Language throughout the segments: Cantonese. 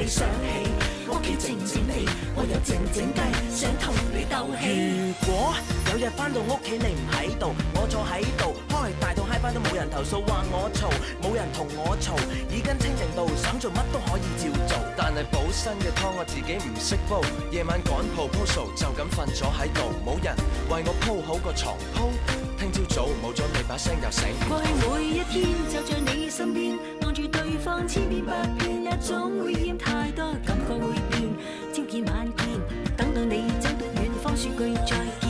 你想起，屋企靜靜地，我又靜靜雞，想同你鬥氣。如果有日返到屋企你唔喺度，我坐喺度開大肚嗨翻都冇人投訴話我嘈，冇人同我嘈，耳根清淨到想做乜都可以照做。但係補身嘅湯我自己唔識煲，夜晚趕 proposal 就咁瞓咗喺度，冇人為我鋪好個床鋪。聽朝早冇咗你把聲又醒。過去每一天就在你身邊，望住對方千變百變，一種會厭太多感覺會變，朝見晚見，等到你走到遠方說句再見，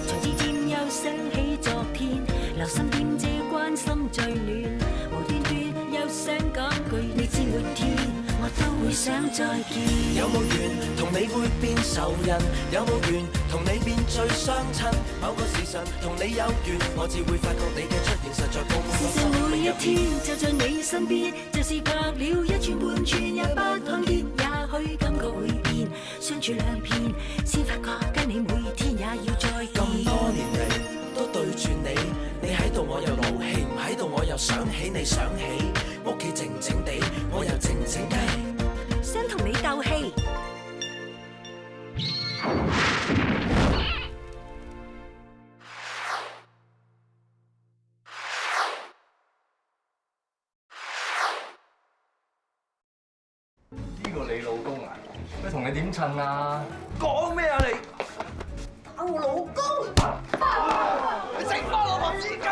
才漸漸又想起昨天，留心點這關心最暖，無端端又想講句你知沒天，我都會想再見。有冇緣同你會變仇人？有冇緣同你變最相親？某個時辰同你有緣，我只會發覺你嘅出現實在共我生命入面。每一天就在你身邊，就是隔了一寸半寸也不看見，也許感覺會變，相處兩遍，先發覺跟你每天也要再見。咁多年嚟都對住你，你喺度我又勞氣，唔喺度我又想起你想起，屋企靜靜地，我又靜靜地，想同你鬥氣。呢個你老公啊？佢同你點襯啊？講咩啊你？打我老公！你整翻我黃絲巾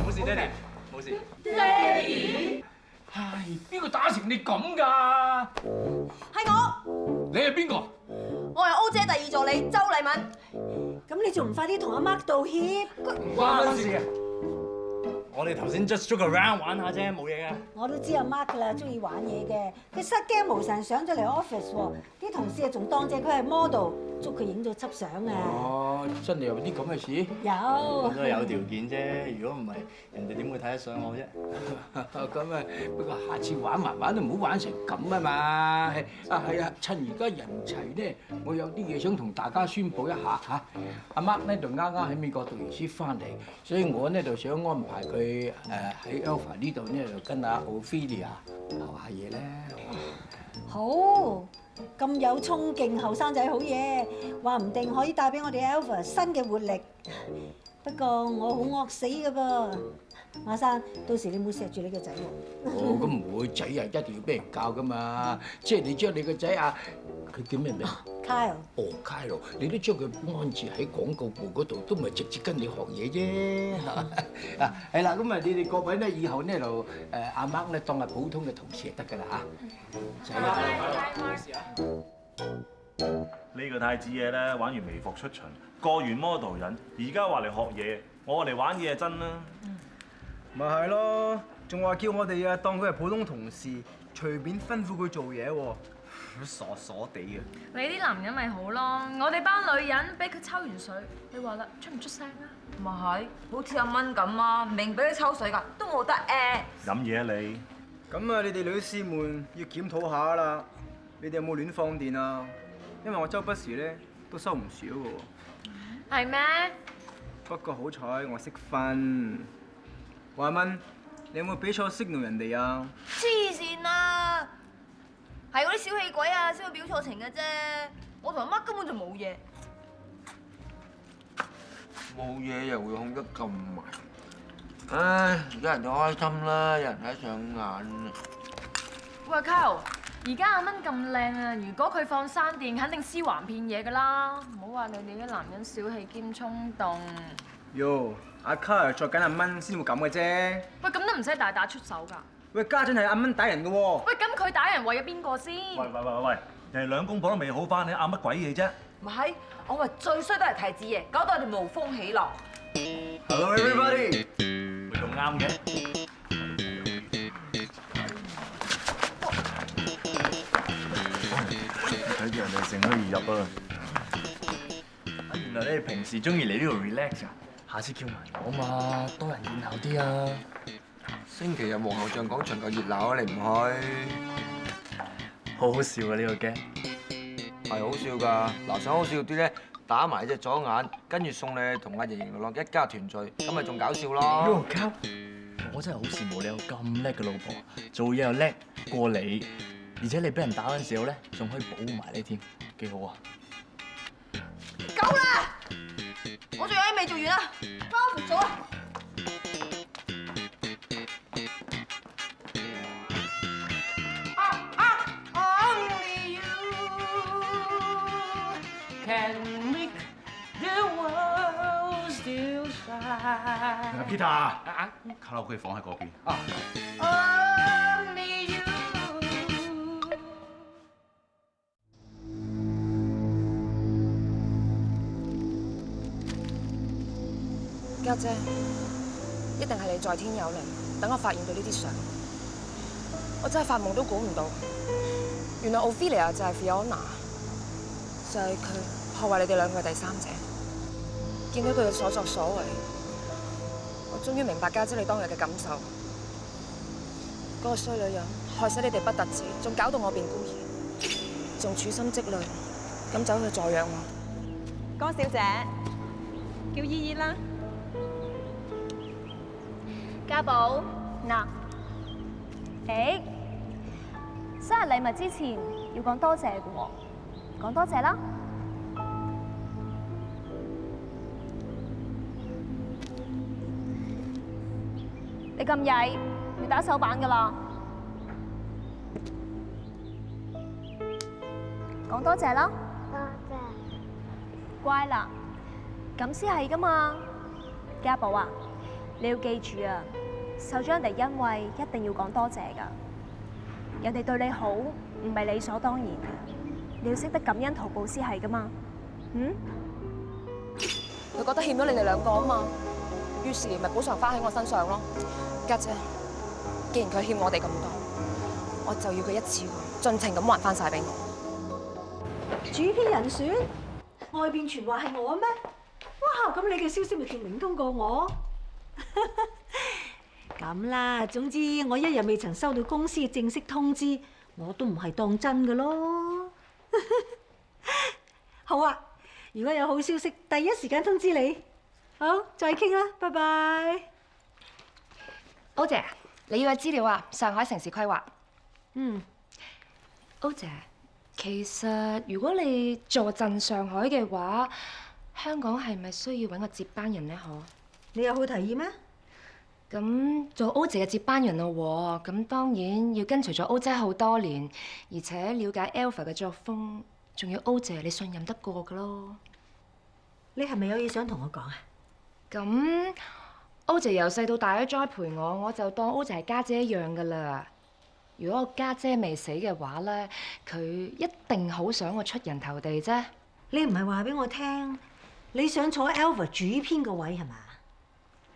冇事，爹哋，冇事。爹哋，唉，邊個打成你咁㗎？係我，你係邊個？我係 O 姐第二助理周麗敏。咁你仲唔快啲同阿 Mark 道歉？唔關事嘅。我哋頭先 just joke around 玩下啫，冇嘢嘅。我都知阿 Mark 㗎啦，中意玩嘢嘅。佢失驚無神上咗嚟 office 喎，啲同事啊仲當正佢係 model，捉佢影咗輯相啊。哦，真係有啲咁嘅事？有。我都係有條件啫，如果唔係，人哋點會睇得上我啫？咁啊，不過下次玩埋玩都唔好玩成咁啊嘛。係啊，趁而家人齊咧，我有啲嘢想同大家宣佈一下嚇。阿 Mark 呢就啱啱喺美國讀完書翻嚟，所以我呢就想安排佢喺 Alpha 呢度呢就跟阿 Ophelia 學下嘢咧。好，咁有衝勁，後生仔好嘢，話唔定可以帶俾我哋 Alpha 新嘅活力。不過我好惡死㗎噃，馬生，到時你唔好錫住你個仔喎。哦，咁唔會，仔啊一定要俾人教噶嘛。即係你將你個仔啊，佢叫咩名？Kyle。哦，Kyle，你都將佢安置喺廣告部嗰度，都唔係直接跟你學嘢啫。啊，係啦，咁啊，你哋各位咧，以後呢就阿 Mark 咧當係普通嘅同事就得㗎啦嚇。呢個太子爺咧玩完微服出巡，過完 model 癮，而家話嚟學嘢，我嚟玩嘢係真啦。咪係咯，仲話叫我哋啊當佢係普通同事，隨便吩咐佢做嘢喎，傻傻地嘅。你啲男人咪好咯，我哋班女人俾佢抽完水，你話啦，出唔出聲啊？咪係，好似阿蚊咁啊，明俾佢抽水㗎，都冇得飲嘢啊你！咁啊，你哋女士們要檢討下啦，你哋有冇亂放電啊？因為我周不時咧都收唔少嘅喎。係咩？不過好彩我識分。話蚊，你有冇俾錯 signal 人哋啊？黐線啊！係嗰啲小氣鬼啊，先會表錯情嘅啫。我同阿乜根本就冇嘢。冇嘢又會控得咁埋，唉！而家人就開心啦，有人睇上眼啊！喂 Kyle，而家阿蚊咁靚啊，如果佢放生電，肯定屍橫遍野㗎啦。唔好話你哋啲男人小氣兼衝動。喲，阿卡再緊阿蚊先會咁嘅啫。喂，咁都唔使大打出手㗎。喂，家陣係阿蚊打人嘅喎。喂，咁佢打人為咗邊個先？喂，人哋兩公婆都未好翻，你拗乜鬼嘢啫？咪係，我話最衰都係提子爺，搞到我哋無風起浪。Hello everybody， 會咁啱嘅。睇住人哋乘虛而入啊！原來你哋平時中意嚟呢度 relax 啊？下次叫埋我嘛，多人熱鬧啲啊！星期日皇后像廣場夠熱鬧啊，你唔去？好好笑啊！呢個 game 係好笑㗎。嗱，想好笑啲咧，打埋隻左眼，跟住送你同阿盈盈樂樂一家團聚，咁咪仲搞笑咯。我真係好羨慕你有咁叻嘅老婆，做嘢又叻過你，而且你俾人打嗰陣時候咧，仲可以保護埋你添，幾好啊！夠啦！我仲有嘢未做完啊，包袱咗啊！Only you can make the world still shine。 Peter， 卡拉 OK 房喺嗰邊。Only you。家姐，一定係你在天有靈，等我發現到呢啲相。我真係發夢都估唔到，原來 Ophelia 就係 Fiona， 就係佢破壞你哋兩個嘅第三者。見到佢嘅所作所為，我終於明白家姐你當日嘅感受。嗰個衰女人害死你哋不特止，仲搞到我變孤兒，仲處心積慮咁走去助養我。江小姐，叫依依啦。家寶，嗱，生日禮物之前要講多謝嘅喎，講多謝啦。你咁曳，要打手板㗎啦。講多謝啦。多謝。乖啦，咁先係㗎嘛。家寶啊，你要記住啊，受咗人哋恩惠，一定要講多謝㗎。人哋對你好，唔係理所當然嘅，你要識得感恩圖報先係㗎嘛。佢覺得欠咗你哋兩個啊嘛，於是咪補償翻喺我身上咯。家姐，既然佢欠我哋咁多，我就要佢一次過盡情咁還翻晒俾我。主編人選，外邊傳話係我咩？哇！咁你嘅消息咪仲靈通過我？咁啦，總之我一日未曾收到公司嘅正式通知，我都唔係當真㗎咯。好啊，如果有好消息，第一時間通知你。好，再傾啦，拜拜。歐姐，你要嘅資料啊，上海城市規劃。歐姐，其實如果你坐鎮上海嘅話，香港係咪需要揾個接班人呢？可？你有好提議咩？咁做歐姐嘅接班人咯喎，咁當然要跟隨咗歐姐好多年，而且了解 Alpha 嘅作風，仲要歐姐你信任得過㗎咯。你係咪有嘢想同我講啊？咁歐姐由細到大都栽培我，我就當歐姐係家姐一樣㗎啦。如果我家姐未死嘅話咧，佢一定好想我出人頭地啫。你唔係話俾我聽，你想坐 Alpha 主編個位係嘛？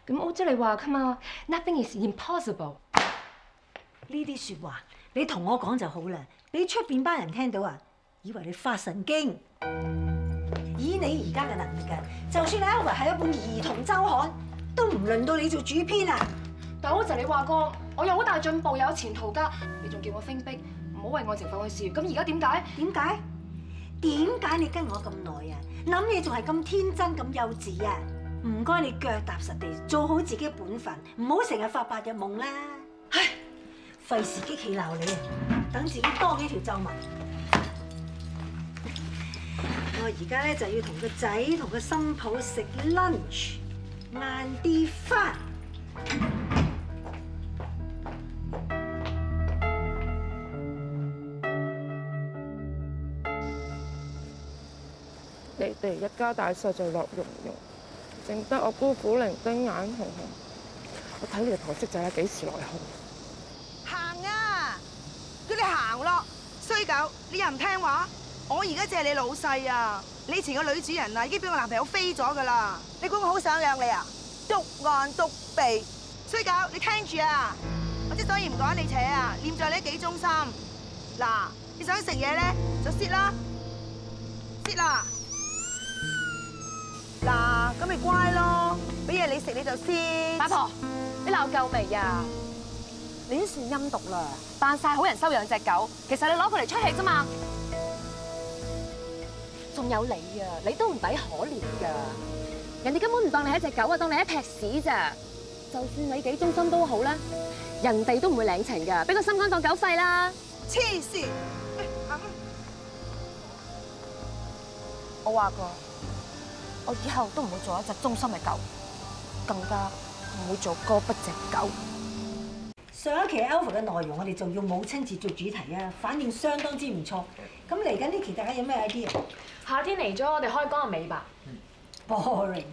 咁歐姐你話㗎嘛 ，Nothing is impossible。呢啲説話你同我講就好啦，俾出邊班人聽到啊，以為你發神經。以你而家嘅能力啊，就算 Alpha 係一本兒童週刊，都唔輪到你做主編啊！但歐姐你話過，我有好大進步，有前途㗎，你仲叫我升逼，唔好為愛情放棄事業。咁而家點解？點解你跟我咁耐啊？諗嘢仲係咁天真咁幼稚啊！唔該你腳踏實地，做好自己本分，唔好成日發白日夢啦！唉，費事激氣鬧你啊！等自己多幾條皺紋。我而家咧就要同個仔同個新抱食 lunch， 晏啲返。你哋一家大細就樂融融，剩得我孤苦伶仃眼紅紅。我睇你哋堂識仔啊，幾時來好？行啊！叫你行咯，衰狗！你又唔聽話？我而家只係你老細啊！你以前個女主人啊，已經俾我男朋友飛咗噶啦！你估我好想養你啊？篤眼篤鼻，衰狗！你聽住啊！我之所以唔趕你扯啊，念在你幾忠心。嗱，你想食嘢咧就蝕啦，蝕啦！嗱，咁咪乖咯，俾嘢你食你就先。八婆，你鬧夠未啊？你都算陰毒啦，扮晒好人收養隻狗，其實你攞佢嚟出氣啫嘛。仲有你啊，你都唔抵可憐㗎，人哋根本唔當你係一隻狗啊，當你一劈屎咋。就算你幾忠心都好啦，人哋都唔會領情㗎，俾個心肝當狗肺啦。黐線！我話過，我以後都唔會做一隻忠心嘅狗，更加唔會做哥不隻狗。上一期 Alpha 嘅內容，我哋就用母親節做主題啊，反應相當之唔錯。咁嚟緊呢期大家有咩 idea？ 夏天嚟咗，我哋開講個尾吧。Boring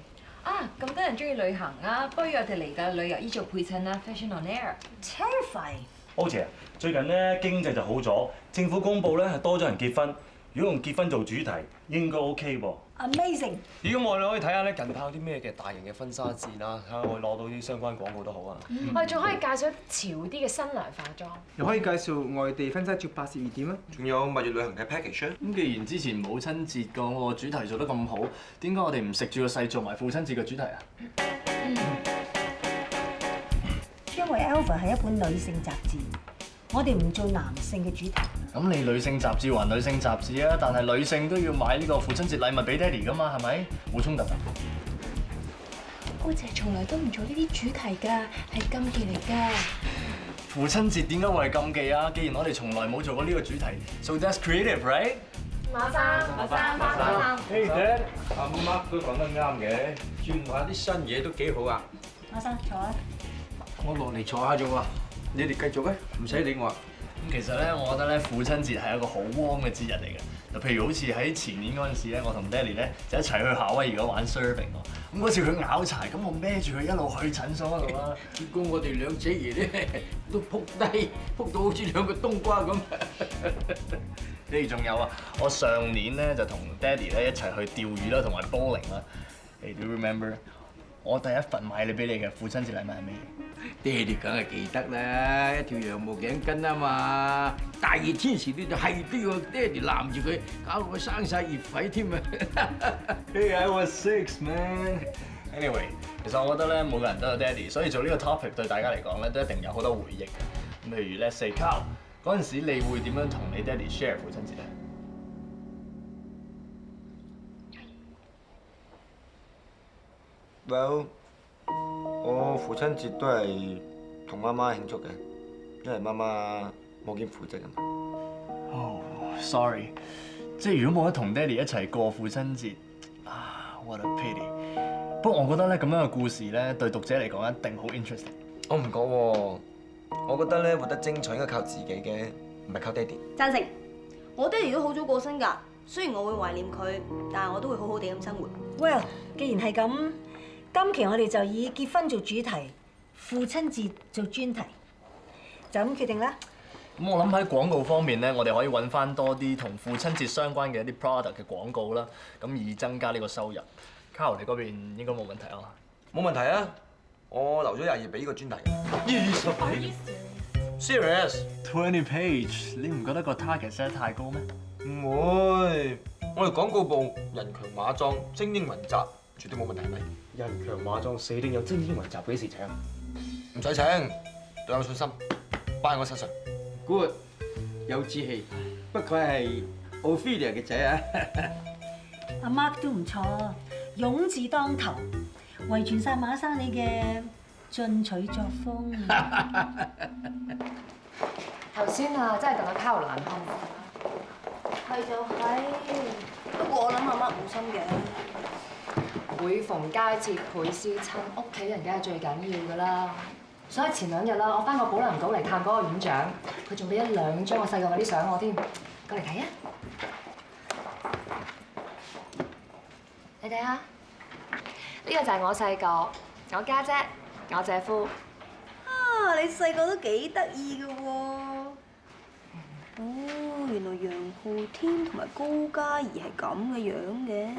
啊！咁多人中意旅行啊，不如我哋嚟個旅遊衣做配襯啦 ，Fashion on Air。Terrifying。歐姐，最近咧經濟就好咗，政府公佈咧係多咗人結婚。如果用結婚做主題，應該 OK 噃。Amazing！咦，咁我哋可以睇下咧近排有啲咩嘅大型嘅婚紗展啦，睇下我攞到啲相關廣告都好啊。我哋仲可以介紹潮啲嘅新娘化妝，又可以介紹外地婚紗照拍攝熱點啊！仲有蜜月旅行嘅 package。咁既然之前母親節個主題做得咁好，點解我哋唔食住個勢做埋父親節嘅主題啊？因為 Alpha 係一本女性雜誌，我哋唔做男性嘅主題。咁你女性雜誌還女性雜誌啊，但係女性都要買呢個父親節禮物俾爹哋㗎嘛，係咪？冇衝突啊！我姐從來都唔做呢啲主題㗎，係禁忌嚟㗎。父親節點解會係禁忌啊？既然我哋從來冇做過呢個主題 ，so that's creative, right？ 馬生。Hey Dad，阿媽都講得啱嘅，轉下啲新嘢都幾好啊。馬生坐啊！我落嚟坐下啫喎，你哋繼續啊，唔使理我。咁其實咧，我覺得咧，父親節係一個好 warm 嘅節日嚟嘅。就譬如好似喺前年嗰陣時咧，我同爹哋咧就一齊去夏威夷嗰玩 surfing 喎。咁嗰次佢拗柴，咁我孭住佢一路去診所嗰度啦。結果我哋兩姐爺咧都撲低，撲到好似兩個冬瓜咁。爹哋仲有啊，我上年咧就同爹哋咧一齊去釣魚啦，同埋 bowling 啦。你 do you remember？我第一份買你俾你嘅父親節禮物係咩？爹哋梗係記得啦，一條羊毛頸巾啊嘛！大熱天時你就係都要爹哋攬住佢，搞到佢生晒熱痱添啊！Hey, I was 6, man. Anyway， 其實我覺得咧，每個人都有爹哋，所以做呢個 topic 對大家嚟講咧，都一定有好多回憶嘅。咁譬如 let's say Carl，嗰陣時你會點樣同你爹哋 share 父親節咧？ Well， 我父親節都係同媽媽慶祝嘅，因為媽媽冇兼父職啊嘛。哦 ，sorry， 即係如果冇得同爹哋一齊過父親節，啊 ，what a pity。不過我覺得咧咁樣嘅故事咧，對讀者嚟講一定好 interesting。我唔覺喎，我覺得咧活得精彩應該靠自己嘅，唔係靠爹哋。贊成，我爹哋都好早過身㗎，雖然我會懷念佢，但係我都會好好地咁生活。Well， 既然係咁。今期我哋就以結婚做主題，父親節做專題，就咁決定啦。咁我諗喺廣告方面咧，我哋可以揾翻多啲同父親節相關嘅一啲 product 嘅廣告啦，咁以增加呢個收入。Carl 你嗰邊應該冇問題啊？冇問題啊！我留咗20頁俾呢個專題。20頁 ？Serious？20 page， 你唔覺得個 target set 得太高咩？唔會，我哋廣告部人強馬壯，精英雲集，絕對冇問題，係咪？人強馬壯，死定有精英雲集，幾時請？唔使請，對我信心，擺喺我身上。Good， 有志氣，不愧係 Ophelia 嘅仔啊！阿 Mark 都唔錯，勇字當頭，遺傳晒馬生你嘅進取作風。頭先啊，真係戥阿 Carl 難堪。係就係，不過我諗阿 Mark 冇心嘅。每逢佳節倍思親，屋企人梗係最緊要㗎啦。所以前2日啦，我翻個保良島嚟探嗰個院長，佢仲俾咗2張我細個嗰啲相我添，過嚟睇啊！你睇下，呢個就係我細個，我家姐，我姐夫。啊，你細個都幾得意㗎喎！哦，原來楊浩天同埋高嘉怡係咁嘅樣嘅。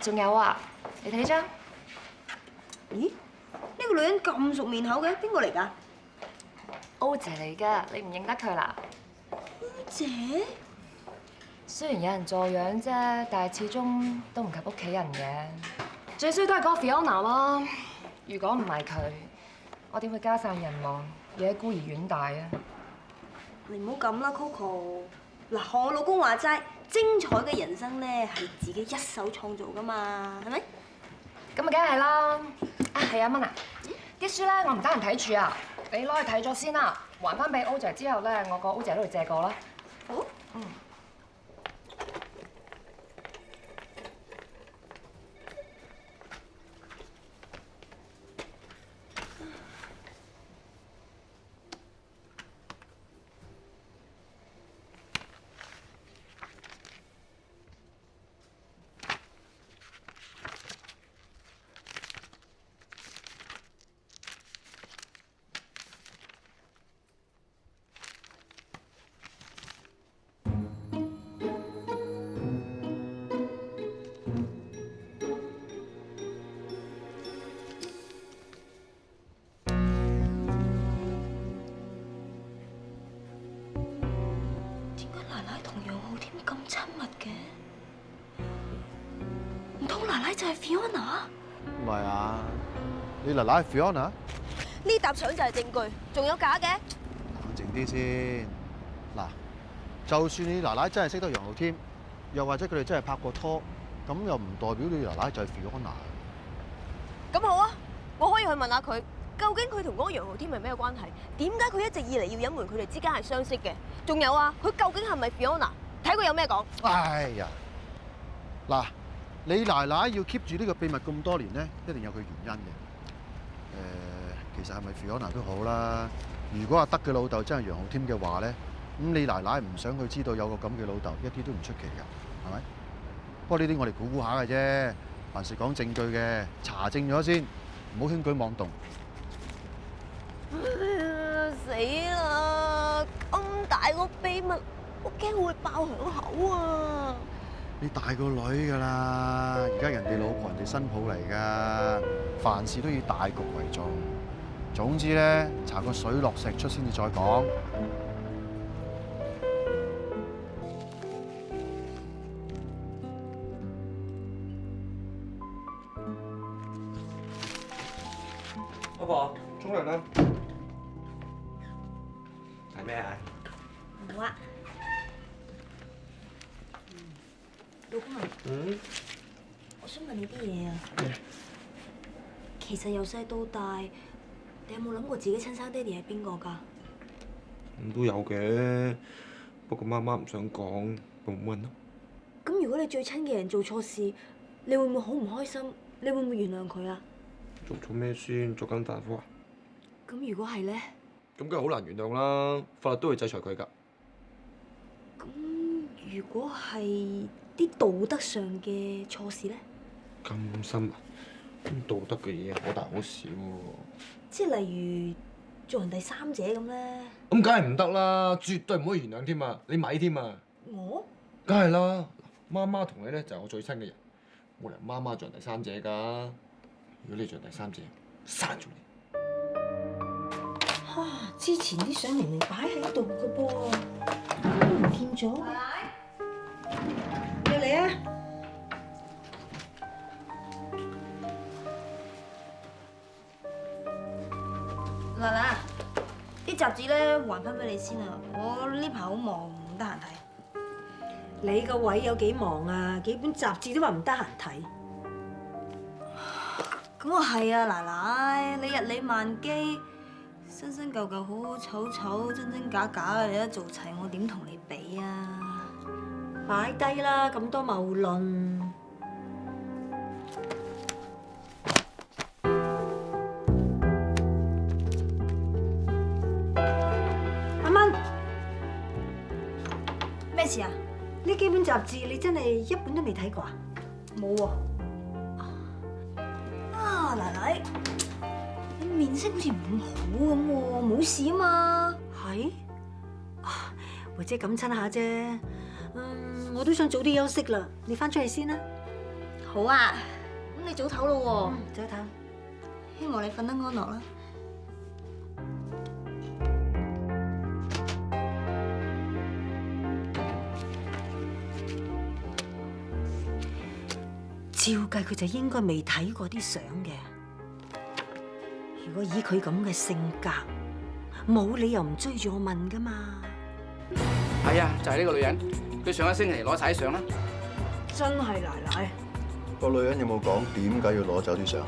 仲有啊，你睇呢張？咦？呢個女人咁熟面口嘅，邊個嚟㗎？歐姐嚟㗎，你唔認得佢啦？歐姐？雖然有人助養啫，但係始終都唔及屋企人嘅。最衰都係嗰個 Fiona 啦。如果唔係佢，我點會家散人亡，而喺孤兒院大啊？你唔好咁啦 ，Coco。嗱，學我老公話齋，精彩嘅人生咧係自己一手創造㗎嘛，係咪？咁啊，梗係啦。係啊，蚊啊，啲書咧我唔得閒睇住啊，你攞去睇咗先啦，還翻俾 O 姐之後咧，我個 O 姐都會借過啦。好。嗯。就係 Fiona？ 唔係啊，你奶奶係 Fiona？ 呢沓相就係證據，仲有假嘅？冷靜啲先。嗱，就算你奶奶真係識得楊浩添，又或者佢哋真係拍過拖，咁又唔代表你奶奶就係 Fiona。咁好啊，我可以去問下佢，究竟佢同嗰個楊浩添係咩關係？點解佢一直以嚟要隱瞞佢哋之間係相識嘅？仲有啊，佢究竟係咪 Fiona？ 睇佢有咩講？哎呀，嗱。你奶奶要 keep 住呢個秘密咁多年咧，一定有佢原因嘅。其實係咪 Fiona 都好啦。如果阿德嘅老豆真係楊浩添嘅話咧，咁你奶奶唔想佢知道有個咁嘅老豆，一啲都唔出奇㗎，係咪？不過呢啲我哋估下嘅啫，凡事講證據嘅，查證咗先，唔好輕舉妄動。死啦！咁大個秘密，我驚會爆響口啊！你大個女㗎啦，而家人哋老婆人哋新抱嚟㗎，凡事都以大局為重。總之咧，查個水落石出先至再講。老婆，沖涼啦。係咩啊？冇啊。老公啊，我想問你啲嘢啊。其實由細到大，你有冇諗過自己親生爹哋係邊個㗎？都有嘅，不過媽媽唔想講，冇問咯。咁如果你最親嘅人做錯事，你會唔會好唔開心？你會唔會原諒佢啊？做錯咩先？作奸犯科啊？咁如果係咧？咁梗係好難原諒啦，法律都會制裁佢㗎。咁如果係啲道德上嘅錯事咧？咁深啊！咁道德嘅嘢好大好小喎。即係例如做人第三者咁咧？咁梗係唔得啦，絕對唔可以原諒添啊！你咪添啊！我？梗係啦，媽媽同你咧就係我最親嘅人，冇理由媽媽做人第三者㗎。如果你做人第三者，刪咗你。之前啲相明明擺喺度嘅噃，都唔見咗。入嚟啊！奶奶，啲雜誌咧還翻俾你先啊！我呢排好忙，唔得閒睇。你個位有幾忙啊？幾本雜誌都話唔得閒睇。咁啊係啊，奶奶，你日理萬機，新新舊舊，好好醜醜，真真假假嘅，你都做齊，我點同你比啊？擺低啦，咁多謬論。阿蚊，咩事啊？呢幾本雜誌你真係一本都未睇過啊？冇喎。啊，奶奶，你面色好似唔咁好咁喎，冇事啊嘛？係？或者感親下啫。我都想早啲休息啦，你翻出去先啦。好啊，咁你早唞咯喎。早唞。希望你瞓得安樂啦。照計佢就應該未睇過啲相嘅。如果以佢咁嘅性格，冇理由唔追住我問噶嘛。係啊，就係呢個女人，佢上一星期攞晒啲相啦。真係奶奶。個女人有冇講點解要攞走啲相？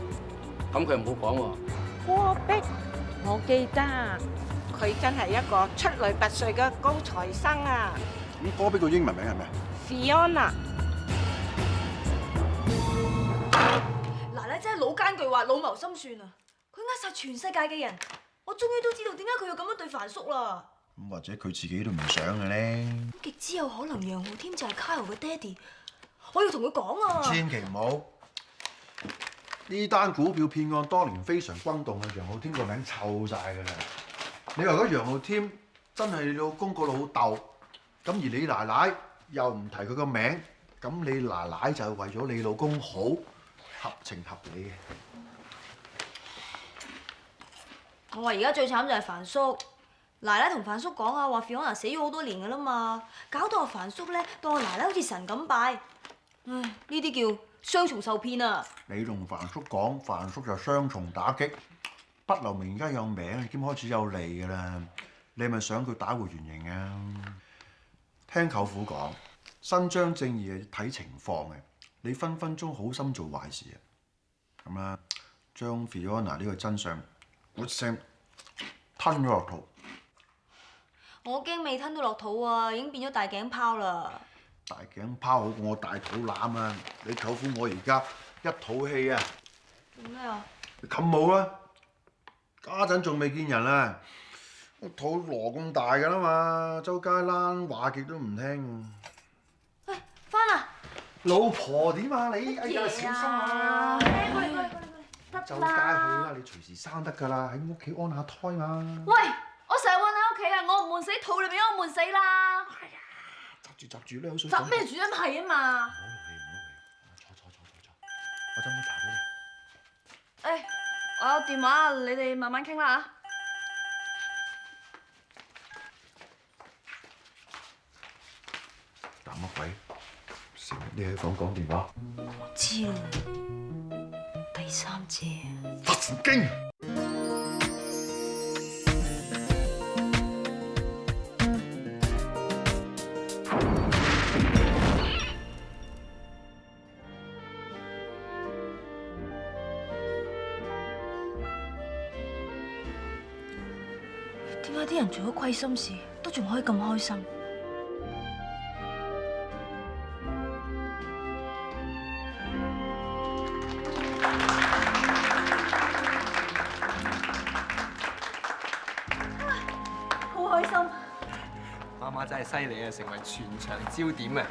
咁佢唔好講喎。戈壁，我記得，佢真係一個出類拔萃嘅高材生啊咁戈壁個英文名係咩 ！Fiona， 奶奶真係老奸巨猾、老謀深算啊！佢呃晒全世界嘅人，我終於都知道點解佢要咁樣對凡叔啦。咁或者佢自己都唔想嘅咧。極之有可能楊浩添就係 Kyle 嘅爹哋，我要同佢講啊！千祈唔好。呢單股票騙案當年非常轟動嘅，楊浩添個名臭晒㗎啦。你話如果楊浩添真係你老公個老豆，咁而你奶奶又唔提佢個名，咁你奶奶就係為咗你老公好，合情合理嘅。我話而家最慘就係凡叔，奶奶同凡叔講啊，話 Fiona 死咗好多年㗎啦嘛，搞到阿凡叔咧當我奶奶好似神咁拜，唉，呢啲叫雙重受騙啊！你同凡叔講，凡叔就雙重打擊，不留名而家有名，已經開始有利㗎啦。你係咪想佢打回原形啊？聽舅父講，伸張正義係睇情況嘅，你分分鐘好心做壞事啊！咁啦，將 Fiona 呢個真相活聲吞咗落肚。我驚未吞到落肚啊，已經變咗大頸泡啦。大頸泡好過我大肚腩啊！你舅父我而家一肚氣啊！做咩啊？你冚冇啦！家陣仲未見人啊！個肚羅咁大㗎啦嘛，周街躝話極都唔聽。喂，翻啦！老婆點啊你？哎呀，小心啊！過嚟，周街去啦，你隨時生得㗎啦，喺屋企安下胎嘛。喂，我成日韞喺屋企啊，我唔悶死，肚裏邊都悶死啦。係啊，閘住咧，好水。閘咩住啊？係啊嘛。坐，我斟杯茶俾你。誒，我有電話，你哋慢慢傾啦嚇。打乜鬼？成日你喺房講電話。我知啦，第三者。發神經！點解啲人做咗虧心事都仲可以咁開心？好開心！媽媽真係犀利啊，成為全場焦點啊！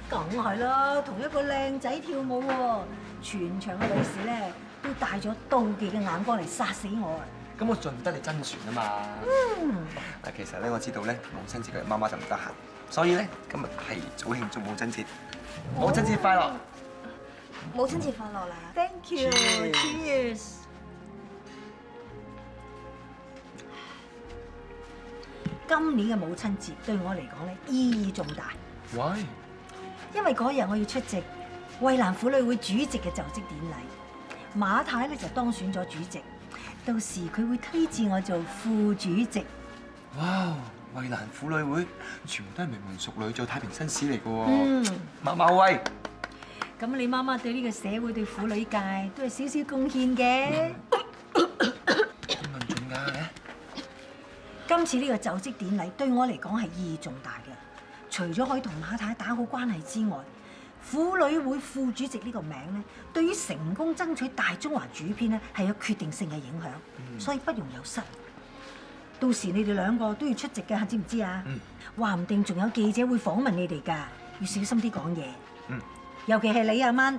梗係啦，同一個靚仔跳舞喎，全場嘅女士咧都帶咗妒忌嘅眼光嚟殺死我啊！咁我盡得你真傳啊嘛！嗱，其實咧我知道咧母親節嘅媽媽就唔得閒，所以咧今日係早慶祝母親節，母親節快樂！母親節快樂啦 ！Thank you，Cheers！今年嘅母親節對我嚟講咧意義重大。Why？因為嗰日我要出席衛蘭婦女會主席嘅就職典禮，馬太咧就當選咗主席。到時佢會推薦我做副主席。哇！衛蘭婦女會全部都係名門淑女，做太平紳士嚟嘅喎。媽媽威。咁你媽媽對呢個社會對婦女界都係少少貢獻嘅。論盡㗎嘅。今次呢個就職典禮對我嚟講係意義重大嘅，除咗可以同馬太打好關係之外，婦女會副主席呢個名咧，對於成功爭取大中華主編咧係有決定性嘅影響，所以不容有失。到時你哋兩個都要出席嘅，知唔知啊？話唔定仲有記者會訪問你哋㗎，要小心啲講嘢。尤其係你阿媽。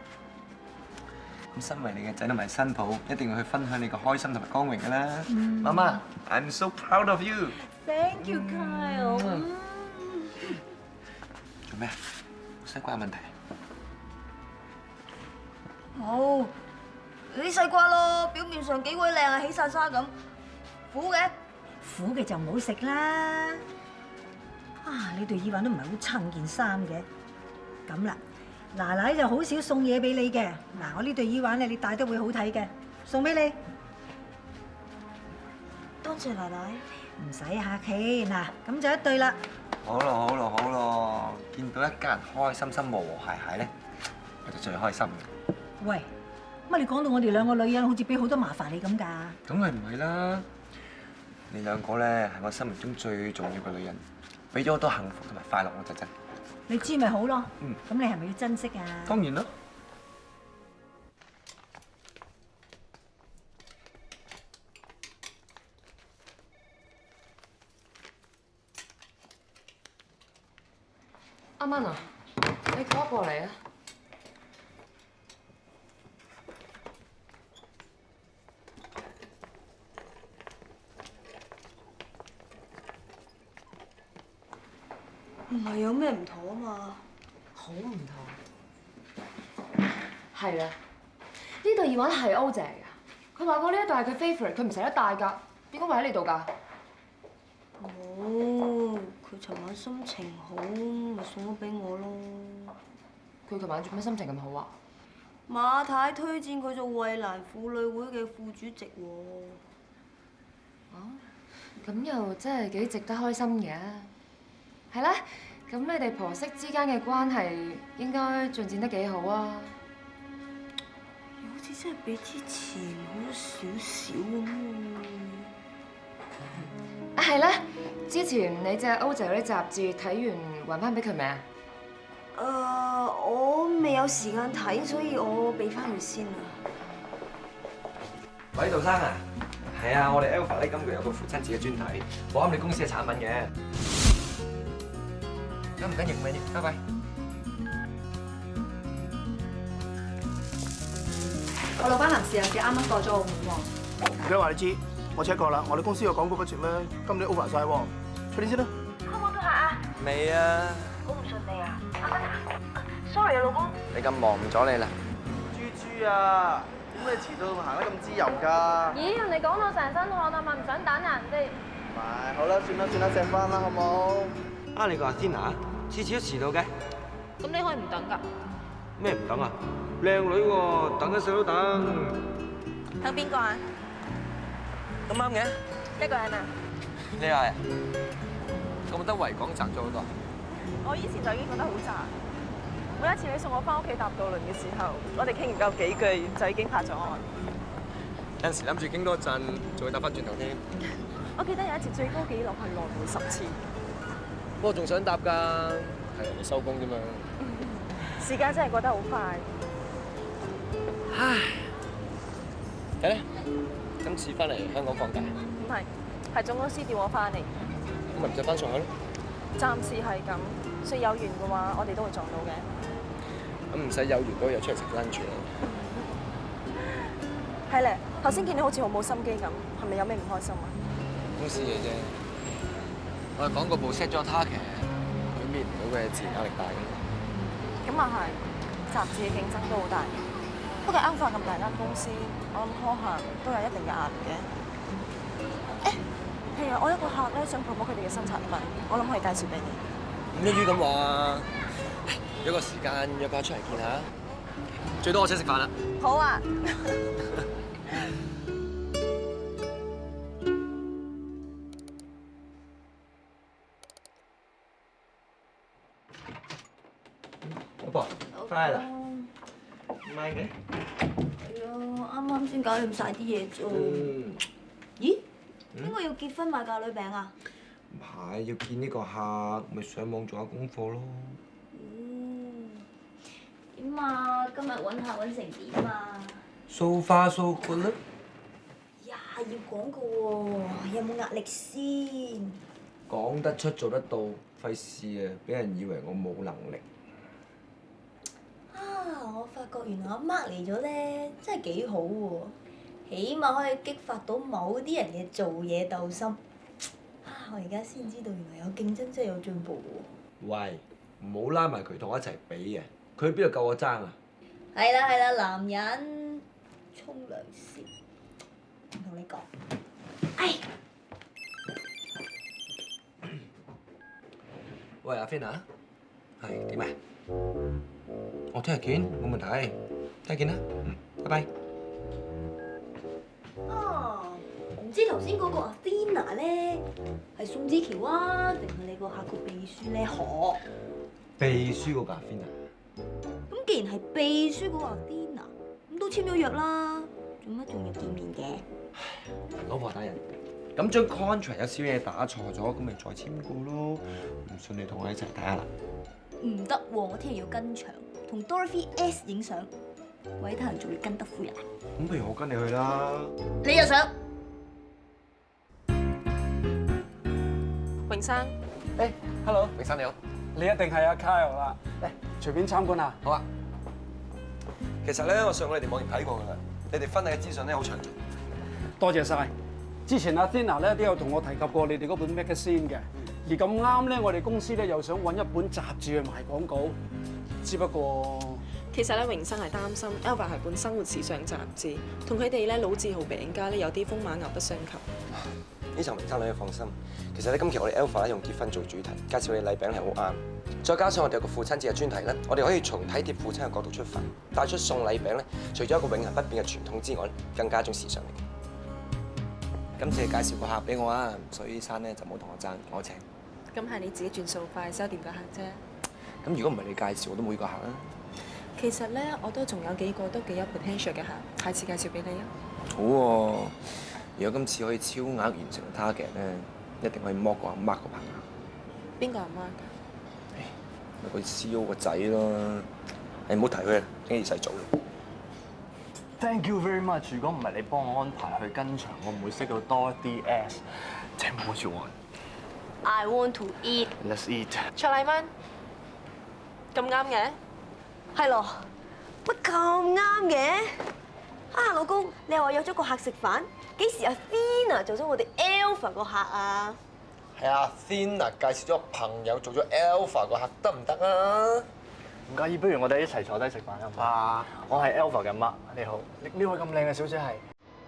咁身為你嘅仔同埋新抱，一定要去分享你嘅開心同埋光榮㗎啦。媽媽 ，I'm so proud of you。Thank you, Kyle。做咩啊？西瓜有問題？好，啲西瓜咯，表面上幾鬼靚啊，起晒沙咁，苦嘅。苦嘅就唔好食啦。啊，你對耳環都唔係好襯件衫嘅。咁啦，奶奶就好少送嘢俾你嘅。嗱，我呢對耳環咧，你戴得會好睇嘅，送俾你。多謝奶奶。唔使客氣。嗱，咁就一對啦。好咯，好咯，好咯！見到一家人開開心心、和和諧諧咧，我就最開心嘅。喂，乜你講到我哋兩個女人好似俾好多麻煩你咁㗎？梗係唔係啦？你兩個咧係我心目中最重要嘅女人，俾咗好多幸福同埋快樂我就真。你知咪好咯？咁你係咪要珍惜啊？當然啦。阿蚊啊，你過一過嚟啊！唔係有咩唔妥啊嘛？好唔妥。係啦，呢對耳環係歐姐㗎。佢話過呢一對係佢 favourite， 佢唔捨得戴㗎。點解會喺你度㗎？冇，佢尋晚心情好，咪送咗俾我咯。佢琴晚做咩心情咁好啊？馬太推薦佢做惠蘭婦女會嘅副主席喎。咁又真係幾值得開心嘅。係啦，咁你哋婆媳之間嘅關係應該進展得幾好啊？好似真係比之前好咗少少咁啊係啦，之前你隻歐姐嗰啲雜誌睇完還翻俾佢未啊？我未有時間睇，所以我俾翻佢先啊。喂，杜生啊，係啊，我哋 Alpha 咧今個月有個父親節嘅專題，好啱你公司嘅產品嘅。咁唔緊要，唔緊要，拜拜。我老闆林氏有事啱啱過咗澳門喎。唔記得話你知，我 check 過啦，我哋公司嘅廣告 budget 咧，今年 over 晒喎，出年先啦。開唔開到客啊？未啊。好唔順利啊？Sorry 啊，老公。你咁忙唔阻你啦。豬啊！點解你遲到行得咁自由㗎？咦，人哋講到成身汗啊，咪唔想等人哋。唔係，好啦，算啦，錫翻啦，好冇？啊，你個阿 Tina 次次都遲到嘅。咁你可以唔等㗎？咩唔等啊？靚女喎，等一世都等。等邊個啊？咁啱嘅。一個人啊？你係啊？咁得維港賺咗好多。我以前就已經覺得好賺。每一次你送我翻屋企搭渡輪嘅時候，我哋傾唔夠幾句就已經拍咗岸。有陣時諗住傾多陣，仲會搭翻轉頭添。我記得有一次最高紀錄係來回10次。不過仲想搭㗎，係人哋收工啫嘛。時間真係過得好快。唉，睇咧，今次翻嚟香港放假？唔係，係總公司調我翻嚟。咁咪唔使翻上海咯？暫時係咁，所以有緣嘅話，我哋都會撞到嘅。咁唔使有緣都有出嚟食 lunch 啦。係咧，頭先見你好似好冇心機咁，係咪有咩唔開心啊？公司嘢啫，我係廣告部 set 咗 target，佢搣唔到嘅自然壓力大嘅。咁啊係，雜誌嘅競爭都好大。不過啱發咁大間公司，我諗 call 客都有一定嘅壓力嘅。譬如我一個客咧想 promote 佢哋嘅新產品，我諗可以介紹俾你。咁一於咁話，有個時間約佢出嚟見下，最多我請食飯啦。好啊。老婆，翻嚟啦。唔係嘅。係啊，啱啱先搞掂晒啲嘢啫。咦？邊個要結婚買嫁女餅啊？唔係，要見呢個客，咪上網做下功課咯。點啊？今日揾客揾成點啊 So far so good 啦。呀，要廣告喎，有冇壓力先？講得出做得到，費事啊，俾人以為我冇能力。我發覺原來阿 Mark 嚟咗咧，真係幾好喎，起碼可以激發到某啲人嘅做嘢鬥心。我而家先知道原來有競爭真係有進步喎。喂，唔好拉埋佢同我一齊比啊！佢邊度夠我爭啊？係啦，男人沖涼先，唔同你講。哎，喂，阿 Fina，係點啊？我聽日見，冇問題。聽日見啦，拜拜。唔知頭先嗰個阿 Fina 咧係宋子喬啊，定係你個客個秘書咧？秘書嗰個阿 Fina。咁既然係秘書嗰個阿 Fina，咁都簽咗約啦，做乜仲要見面嘅？老婆大人，咁張 contract 有少嘢打錯咗，咁咪再簽過咯。唔信你同我一齊睇下啦。唔得喎，我聽日要跟場，同 Dorothy S 影相。鬼得閒做你跟德夫人。咁不如我跟你去啦。你又想？榮生， Hello， 榮生你好。你一定係阿 Kyle 啦，嚟隨便參觀啊！好啊。其實咧，我上過你哋網頁睇過㗎啦。你哋婚禮嘅資訊咧好詳盡。多謝晒。之前阿 Tina 咧都有同我提及過你哋嗰本 magazine 嘅，而咁啱咧，我哋公司咧又想揾一本雜誌去賣廣告，只不過其實咧，榮生係擔心 Alpha 係本生活時尚雜誌，同佢哋咧老字號餅家咧有啲風馬牛不相及。呢層榮生你可以放心。其實咧，今期我哋 Alpha 咧用結婚做主題，介紹你禮餅係好啱。再加上我哋有個父親節嘅專題咧，我哋可以從體貼父親嘅角度出發，帶出送禮餅咧，除咗一個永恆不變嘅傳統之外，更加一種時尚嚟嘅。今次介紹個客俾我啊，所以生咧就冇同我爭，我請。咁係你自己轉數快，收掂個客啫。咁如果唔係你介紹，我都冇呢個客啦。其實咧，我都仲有幾個都幾有 potential 嘅客，下次介紹俾你啊。好喎，如果今次可以超額完成 target 咧，一定可以剝個阿 Mark 個棚牙。邊個阿 Mark 㗎？咪個 CEO 個仔咯。誒唔好提佢啦，經二世祖。Thank you very much。如果唔係你幫我安排去跟場，我唔會識到多啲 S。Tell me what you want. I want to eat. Let's eat。卓麗蚊，咁啱嘅？係咯，乜咁啱嘅？啊，老公，你話約咗個客食飯，幾時阿 Fina 做咗我哋 Alpha 個客啊？係阿 Fina 介紹咗朋友做咗 Alpha 個客，得唔得啊？唔介意，不如我哋一齊坐低食飯啊嘛！我係 Alpha 嘅 Mark，你好。呢位咁靚嘅小姐係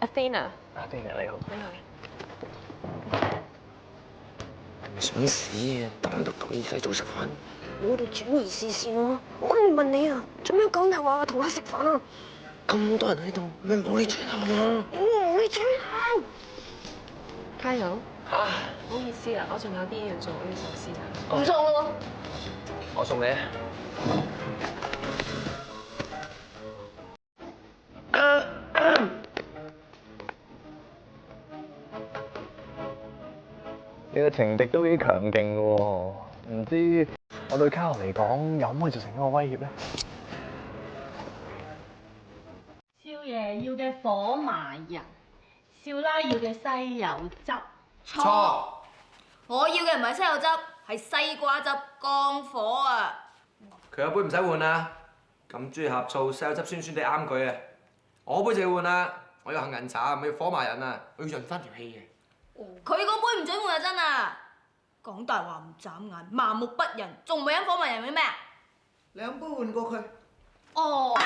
Athena。Athena 你好。你好。唔想死啊！單獨同二世祖食飯。我哋轉移視線喎，我唔問你啊，做咩講大話同佢食飯啊？咁多人喺度，咪冇你轉頭啊！我你轉頭。Kyle，唔好意思啊，我仲有啲嘢要做，我要走先啊。唔送咯。我送你。你個情敵都幾強勁嘅喎，唔知我對 Carl 嚟講有冇造成一個威脅咧？少爺要嘅火麻仁，少奶要嘅西柚汁。錯，我要嘅唔係西柚汁，係西瓜汁，降火啊！佢有杯唔使換啊！咁中意呷醋，西柚汁酸酸地啱佢啊！我杯就要換啦，我要杏仁茶，唔要火麻仁啊！我要潤翻條氣嘅。佢嗰杯唔準換啊！真啊！講大話唔眨眼，麻木不仁，仲唔係飲火麻仁嘅咩啊？兩杯換過佢。哦。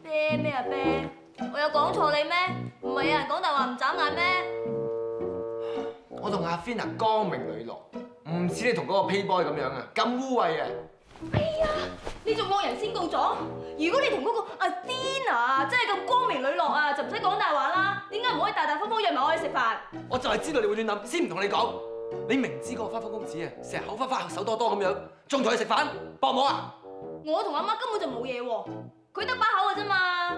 啤咩啊啤？我有講錯你咩？唔係有人講大話唔眨眼咩？我同阿 Fina 光明磊落，唔似你同嗰個 Playboy 咁樣啊，咁污穢啊！哎呀，你仲惡人先告狀？如果你同嗰個阿 Fina 真係咁光明磊落啊，就唔使講大話啦。點解唔可以大大方方約埋我去食飯？我就係知道你會亂諗，先唔同你講。你明知嗰個花花公子啊，成日口花花手多多咁樣，仲同佢食飯，搏冇啊？我同阿媽根本就冇嘢喎，佢得把口嘅啫嘛。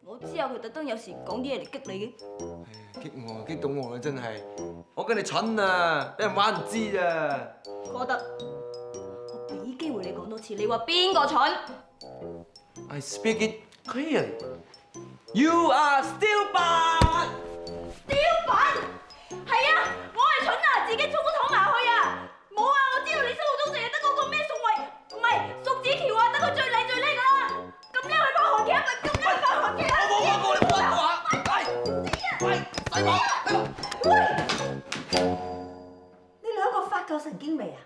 我知啊，佢特登有時講啲嘢嚟激你嘅。激我，激到我啦，真係。我驚你蠢啊，俾人玩唔知啊。覺得。俾機會你講多次，你話邊個蠢 I speak it clearly. You are stupid. Stupid？係啊，我係蠢啊，自己衝個頭埋去啊！冇啊，我知道你心目中淨係得嗰個咩宋慧，唔係宋子喬啊，得個最靚噶啦！咁樣去放韓劇啊，咁樣去放韓劇啊！我冇你幫我啊！喂，細寶，你兩個發夠神經未啊？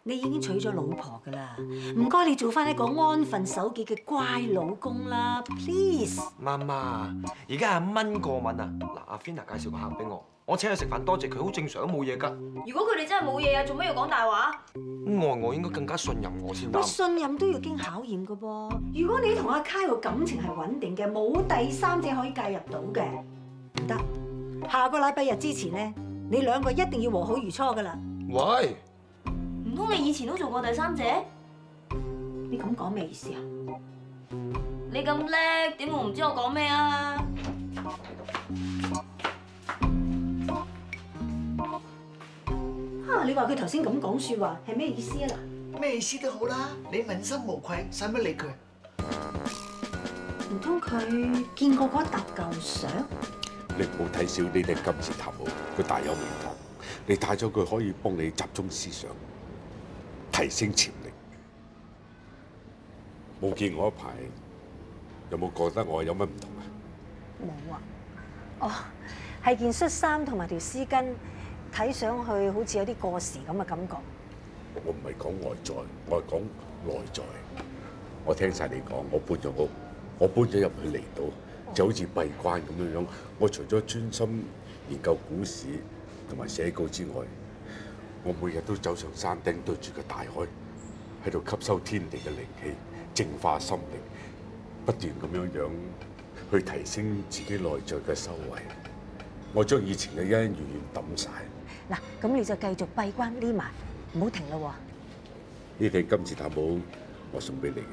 你已經娶咗老婆㗎啦，唔該你做翻一個安分守己嘅乖老公啦 ，please。媽媽，而家係蚊過敏啊！嗱，阿 Fina 介紹個客俾我請佢食飯，多謝佢，好正常都冇嘢㗎。如果佢哋真係冇嘢啊，做咩要講大話？愛我應該更加信任我先啱。信任都要經考驗㗎噃。如果你同阿 Kyle 感情係穩定嘅，冇第三者可以介入到嘅，唔得。下個禮拜日之前咧，你兩個一定要和好如初㗎啦。喂，唔通你以前都做過第三者？你咁講咩意思啊？你咁叻，點會唔知我講咩啊？你話佢頭先咁講説話係咩意思啊？咩意思都好啦，你問心無愧，使乜理佢？唔通佢見過嗰一沓舊相？你唔好睇小呢頂金字塔喎，佢大有名堂。你帶咗佢可以幫你集中思想，提升潛力。冇見我一排，有冇覺得我有乜唔同啊？冇啊。哦，係件恤衫同埋條絲巾，睇上去好似有啲過時咁嘅感覺。我唔係講外在，我係講內在。我聽晒你講，我搬咗屋，我搬咗入去離島，就好似閉關咁樣樣。我除咗專心研究股市同埋寫稿之外，我每日都走上山頂對住個大海，喺度吸收天地嘅靈氣，淨化心靈，不斷咁樣樣去提升自己內在嘅修為。我將以前嘅恩恩怨怨抌晒。嗱，咁你就繼續閉關匿埋，唔好停啦喎。呢頂金字塔帽我送俾你嘅，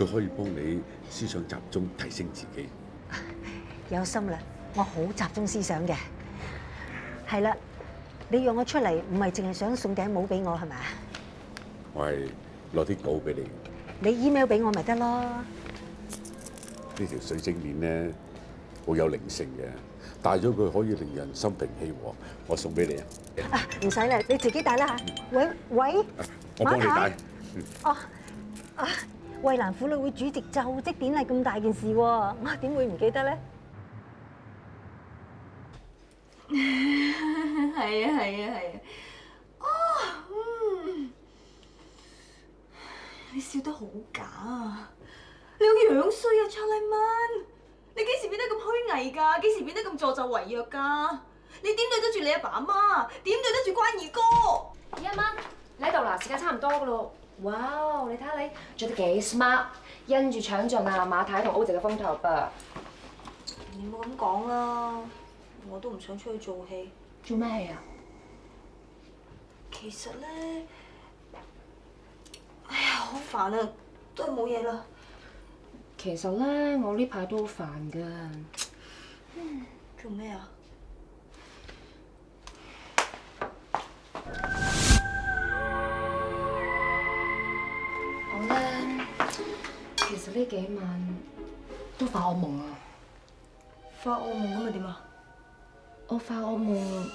佢可以幫你思想集中，提升自己。有心啦，我好集中思想嘅。係啦，你約我出嚟唔係淨係想送頂帽俾我係咪啊？我係攞啲稿俾你。你 email 俾我咪得咯。呢條水晶鏈咧好有靈性嘅，戴咗佢可以令人心平氣和。我送俾你啊！啊，唔使啦，你自己戴啦嚇。喂，我幫你戴。哦，啊，衛蘭婦女會主席就職典禮咁大件事喎，我點會唔記得咧？係啊！哦，你笑得好假啊！你個樣衰啊，卓麗文！你幾時變得咁虛偽㗎？幾時變得咁助紂為虐㗎？你點對得住你阿爸阿媽？點對得住關二哥？姨媽，你喺度啦，時間差唔多㗎咯。哇！你睇下你着得幾 smart， 因住搶盡啊馬太同歐姐嘅風頭噃。你冇咁講啦，我都唔想出去做戲。做咩戲啊？其實咧，哎呀，好煩啊，都係冇嘢啦。其實咧，我呢排都好煩㗎。做咩啊？我咧，其實呢幾晚都發惡夢啊！發惡夢咁咪點啊？我發惡夢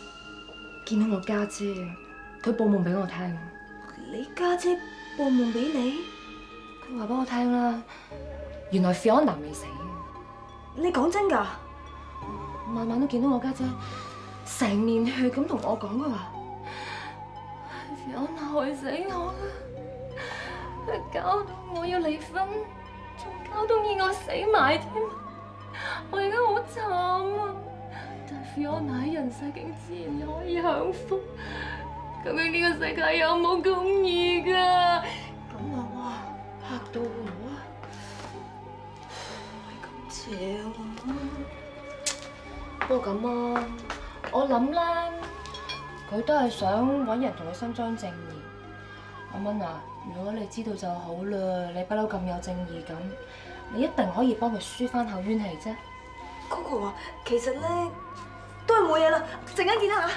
見到我家姐，佢報夢俾我聽。你家姐報夢俾你？佢話俾我聽啦，原來 Fiona 未死。你講真㗎？晚晚都見到我家姐成面血咁同我講，佢話 Fiona 害死我啦，佢搞到我要離婚，仲搞到意外死埋添。我而家好慘啊！但係 Fiona 喺人世竟自然可以享福，究竟呢個世界有冇公義㗎？咁啊！哇，嚇到我啊！咁邪啊！不過咁啊，我諗咧，佢都係想揾人同佢伸張正義。阿蚊啊，如果你知道就好啦，你不嬲咁有正義感，你一定可以幫佢抒翻口冤氣啫。Coco話：其實咧都係冇嘢啦，陣間見啦嚇。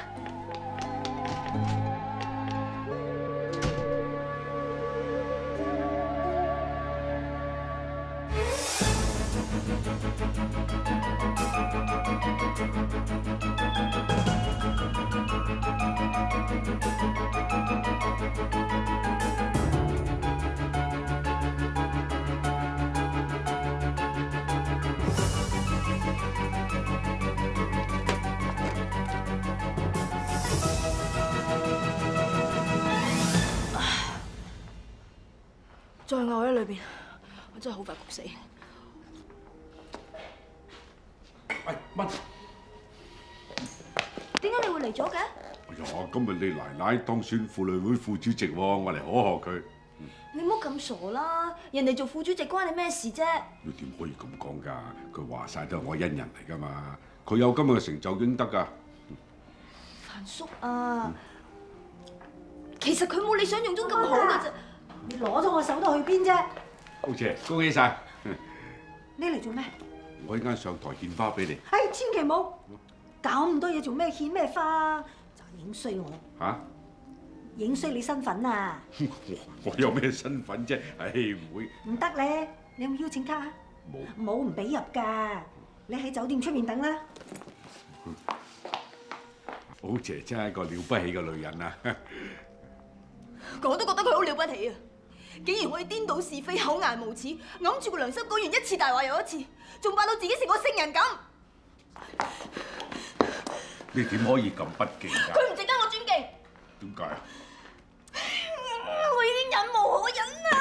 再咬喺裏邊，我真係好快焗死。喂，蚊！點解你會嚟咗嘅？哎呀，今日你奶奶當選婦女會副主席喎，我嚟可賀佢。你唔好咁傻啦，人哋做副主席關你咩事啫？你點可以咁講㗎？佢話晒都係我恩人嚟㗎嘛，佢有今日嘅成就應得㗎。煩凡叔啊，其實佢冇你想象中咁好㗎啫。你攞咗我手袋去邊啫？好姐，恭喜晒！你嚟做咩？我依家上台獻花俾你。係，千祈冇搞咁多嘢，做咩獻咩花？就係影衰我。嚇？影衰你身份啊！我有咩身份啫？唉，唔會。唔得咧，你有冇邀請卡啊？冇唔俾入㗎。你喺酒店出面等啦。好姐真係一個了不起嘅女人啊！我都覺得佢好了不起啊！竟然可以顛倒是非、厚顏無恥，揞住個良心講完一次大話又一次，仲扮到自己成個聖人咁。你點可以咁不敬㗎？佢唔值得我尊敬。點解啊？我已經忍無可忍啦！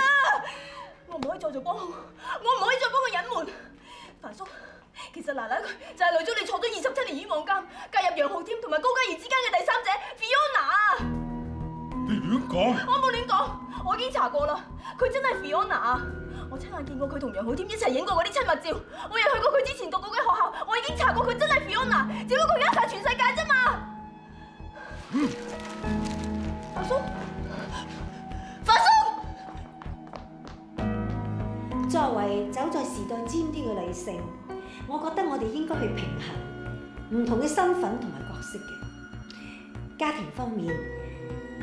我唔可以再做幫兇，我唔可以再幫佢隱瞞。凡叔，其實奶奶佢就係累咗你坐咗27年冤枉監，介入楊浩添同埋高嘉怡之間嘅第三者 Fiona。你亂講！我冇亂講，我已經查過啦，佢真係 Fiona。我親眼見過佢同楊浩添一齊影過嗰啲親密照，我又去過佢之前讀嗰間學校，我已經查過佢真係 Fiona，只不過佢呃晒全世界啫嘛。凡叔，凡叔，作為走在時代尖端嘅女性，我覺得我哋應該去平衡唔同嘅身份同埋角色嘅。家庭方面，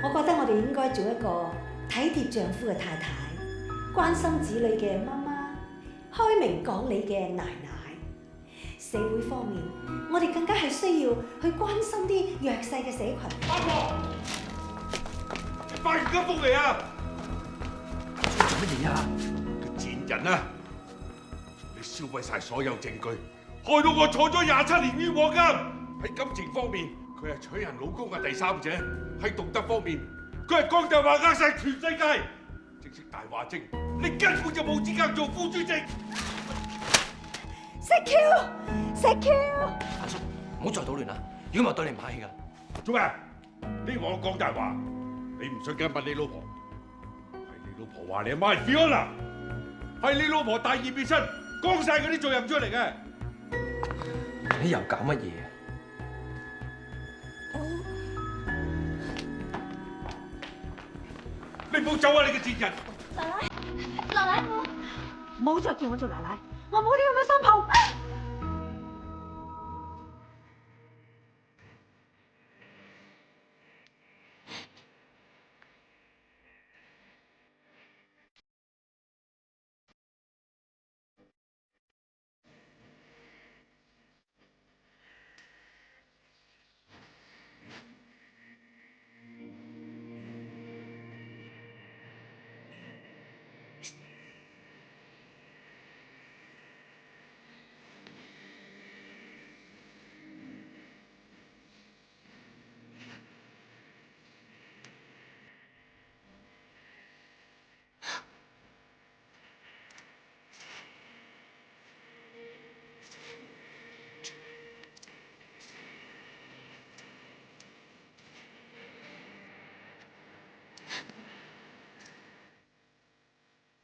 我覺得我哋應該做一個體貼丈夫嘅太太，關心子女嘅媽媽，開明講理嘅奶奶。社會方面，我哋更加係需要去關心啲弱勢嘅社群。阿婆，你發現咗風未啊？做乜嘢啊？個賤人啊！你燒毀晒所有證據，害到我坐咗27年冤枉監。喺感情方面，佢係取人老公嘅第三者；喺道德方面，佢係講大話呃晒全世界。正式大話精，你根本就冇資格做副主席。石 Q， 凡叔，唔好再搗亂啦！如果唔係對你唔客氣噶。做咩？你話我講大話？你唔信梗問你老婆。係你老婆話你阿媽係 Fiona， 係你老婆大義滅親，講晒嗰啲罪任出嚟嘅。你又搞乜嘢啊？你唔好走啊！你嘅賤人！奶奶，唔好再叫我做奶奶，我冇啲咁嘅新抱。